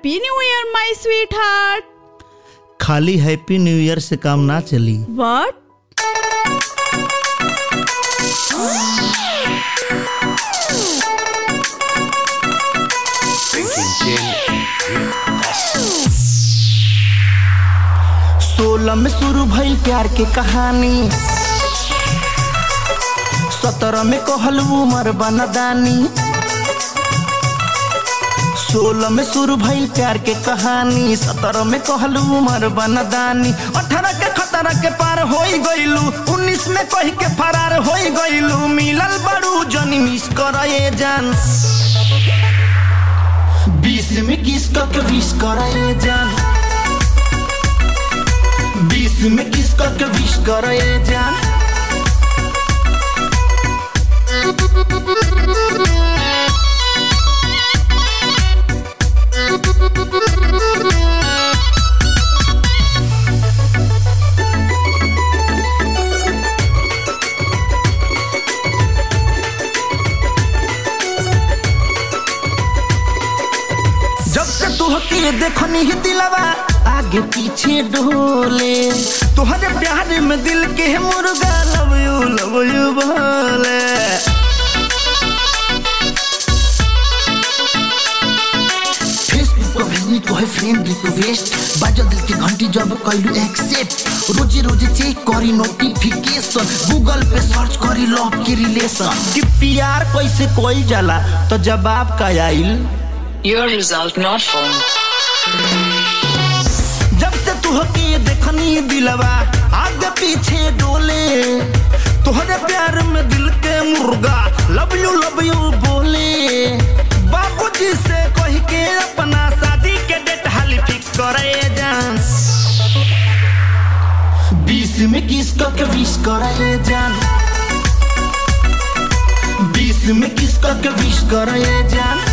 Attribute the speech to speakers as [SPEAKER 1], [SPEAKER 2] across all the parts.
[SPEAKER 1] Happy new year माय sweet heart.
[SPEAKER 2] खाली happy new year से काम ना चली।
[SPEAKER 1] व्हाट?
[SPEAKER 2] सोलह में शुरू भइल प्यार के कहानी, 17 में कहल उमर बनदानी। 16 में शुरू भइल प्यार के कहानी, 17 में कहल उमर बनदानी। 18 के खतरा के पार होई गइलू, 19 में कह के फरार होई गइलू। मिलल बड़ू जनी मिस करे जान, 20 में किस के विश करे जान, 20 में किस के विश करे जान। जब से तुहके देखनी ही दिलवा आगे पीछे डोले, तुहरे प्यार में दिल के मुर्गा लव यू बोले। फेसबुक पर भेजनी तो है फ्रेंड रिक्वेस्ट, बाजल दिल की घंटी जब कइलू एक्सेप्ट। रोजे रोजे चेक करी नोटिफिकेशन, गूगल पे सर्च करी लव के रिलेशन। कि प्यार कैसे कोई जाला तो जवाब का आइल,
[SPEAKER 3] Your result not found.
[SPEAKER 2] जब से तुहके देखनी दिलवा आगे पीछे डोले, तुहरे प्यार में दिल के मुर्गा लव यू बोले। बाबूजी से कह के अपना शादी के डेट हाली फिक्स करे जान, 20 में किस के विश करे जान, 20 में किस के विश करे जान।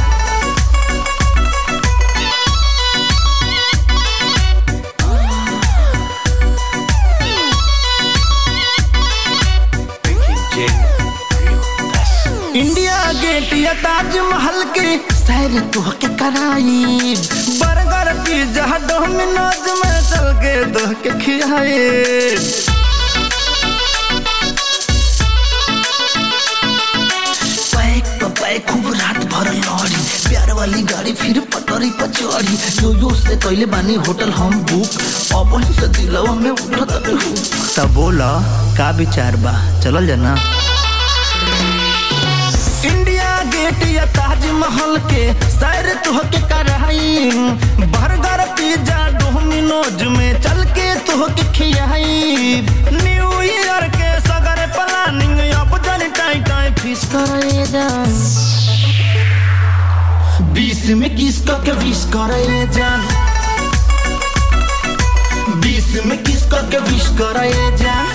[SPEAKER 2] इंडिया गेट या ताजमहल के सैर तुहके कराई, बर्गर पिज्जा डोमिनोज में चल के तुहके खियाए। पैक तो पैक खूब रात भर लड़ी, प्यार वाली गाड़ी फिर पटरी पर चढ़ी। यो से कैले बानी होटल हम बुक, अब से दिलवा में उठत हूँ। तब बोला का विचार बा, चलल जाना। इंडिया गेट या ताजमहल के सैर तुहके कराई, बर्गर पिज्जा डोमिनोज में चल के तुहके खियाई। न्यू ईयर के सगर प्लानिंग अब जन टाई फिश करे जान, 20 में किस के विश करे जान, 20 में किस के विश करे जान।